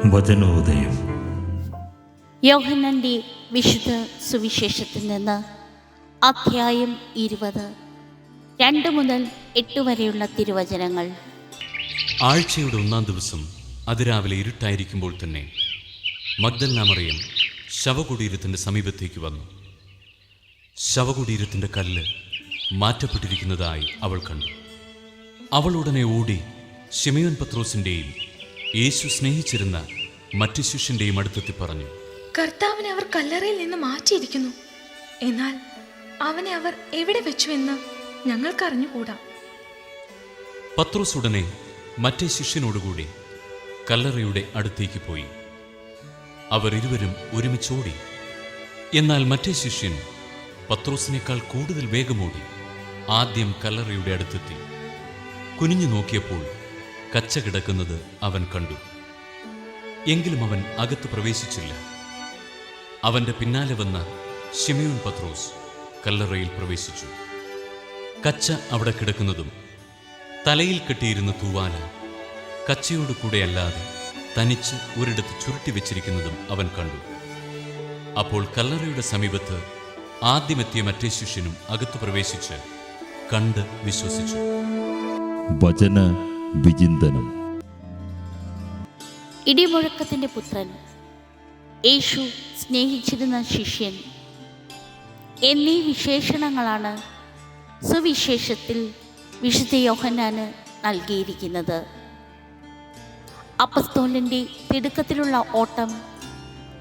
വചനോദയം. യോഹന്നാന്റെ വിശുദ്ധ സുവിശേഷത്തിൽ നിന്ന് അധ്യായം 20, 2 മുതൽ 8 വരെയുള്ള തിരുവചനങ്ങൾ. ആഴ്ചയുടെ 1-ാം ദിവസം അതിരാവിലെ ഇരുട്ടായിരിക്കുമ്പോൾ തന്നെ മഗ്ദലന മറിയം ശവകുടീരത്തിൻ്റെ സമീപത്തേക്ക് വന്നു. ശവകുടീരത്തിൻ്റെ കല്ല് മാറ്റപ്പെട്ടിരിക്കുന്നതായി അവൾ കണ്ടു. അവൾ ഉടനെ ഓടി ശിമയോൻ പത്രോസിൻ്റെയും യേശു സ്നേഹിച്ചിരുന്ന മറ്റു ശിഷ്യൻ്റെയും അടുത്തെത്തി പറഞ്ഞു, കർത്താവിനെ അവർ കല്ലറയിൽ നിന്ന് മാറ്റിയിരിക്കുന്നു. എന്നാൽ അവനെ അവർ എവിടെ വെച്ചുവെന്ന് ഞങ്ങൾക്കറിഞ്ഞുകൂടാ. പത്രോസ് ഉടനെ മറ്റേ ശിഷ്യനോടുകൂടി കല്ലറയുടെ അടുത്തേക്ക് പോയി. അവർ ഇരുവരും ഒരുമിച്ചോടി. എന്നാൽ മറ്റേ ശിഷ്യൻ പത്രോസിനേക്കാൾ കൂടുതൽ വേഗമോടി ആദ്യം കല്ലറയുടെ അടുത്തെത്തി. കുനിഞ്ഞു നോക്കിയപ്പോൾ കച്ച കിടക്കുന്നത് അവൻ കണ്ടു. എങ്കിലും അവൻ അകത്ത് പ്രവേശിച്ചില്ല. അവന്റെ പിന്നാലെ വന്ന ശിമയോൻ പത്രോസ് കല്ലറയിൽ പ്രവേശിച്ചു. കച്ച അവിടെ കിടക്കുന്നതും തലയിൽ കെട്ടിയിരുന്ന തൂവാല കച്ചയോട് കൂടെ അല്ലാതെ തനിച്ച് ഒരിടത്ത് ചുരുട്ടി വെച്ചിരിക്കുന്നതും അവൻ കണ്ടു. അപ്പോൾ കല്ലറയുടെ സമീപത്ത് ആദ്യമെത്തിയ മറ്റേ ശിഷ്യനും അകത്ത് പ്രവേശിച്ച് കണ്ട് വിശ്വസിച്ചു. വചന വിചിന്തനം. ഇടിമുഴക്കത്തിൻ്റെ പുത്രൻ, യേശു സ്നേഹിച്ചിരുന്ന ശിഷ്യൻ എന്നീ വിശേഷണങ്ങളാണ് സുവിശേഷത്തിൽ വിശുദ്ധ യോഹന്നാന് നൽകിയിരിക്കുന്നത്. അപ്പസ്തോലൻ്റെ തിടുക്കത്തിലുള്ള ഓട്ടം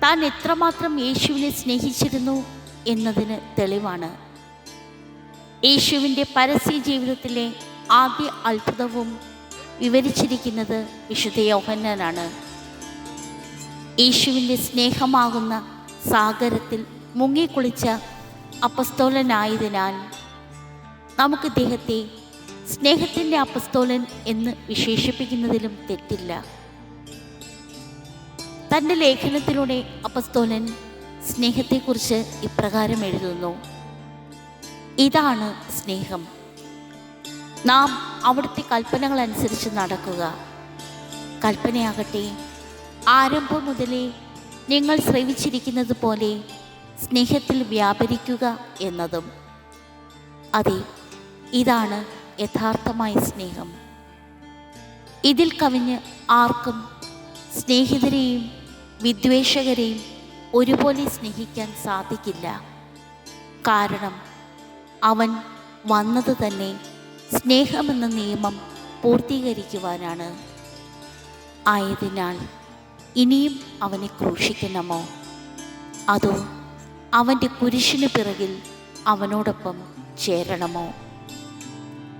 താൻ എത്രമാത്രം യേശുവിനെ സ്നേഹിച്ചിരുന്നു എന്നതിന് തെളിവാണ്. യേശുവിൻ്റെ പരസ്യ ജീവിതത്തിലെ ആദ്യ അത്ഭുതവും വിവരിച്ചിരിക്കുന്നത് വിശുദ്ധ യോഹന്നാനാണ്. യേശുവിൻ്റെ സ്നേഹമാകുന്ന സാഗരത്തിൽ മുങ്ങിക്കുളിച്ച അപ്പസ്തോലനായതിനാൽ നമുക്ക് ഇദ്ദേഹത്തെ സ്നേഹത്തിൻ്റെ അപ്പസ്തോലൻ എന്ന് വിശേഷിപ്പിക്കുന്നതിലും തെറ്റില്ല. തൻ്റെ ലേഖനത്തിലൂടെ അപ്പസ്തോലൻ സ്നേഹത്തെക്കുറിച്ച് ഇപ്രകാരം എഴുതുന്നു: ഇതാണ് സ്നേഹം, നാം അവിടുത്തെ കൽപ്പനകൾ അനുസരിച്ച് നടക്കുക. കൽപ്പനയാകട്ടെ, ആരംഭം മുതലേ നിങ്ങൾ ശ്രവിച്ചിരിക്കുന്നത് പോലെ സ്നേഹത്തിൽ വ്യാപരിക്കുക എന്നതും. അതെ, ഇതാണ് യഥാർത്ഥമായ സ്നേഹം. ഇതിൽ കവിഞ്ഞ് ആർക്കും സ്നേഹിതരെയും വിദ്വേഷകരെയും ഒരുപോലെ സ്നേഹിക്കാൻ സാധിക്കില്ല. കാരണം അവൻ വന്നത് തന്നെ സ്നേഹമെന്ന നിയമം പൂർത്തീകരിക്കുവാനാണ്. ആയതിനാൽ ഇനിയും അവനെ ക്രൂശിക്കണമോ? അതോ അവൻ്റെ കുരിശിന് പിറകിൽ അവനോടൊപ്പം ചേരണമോ?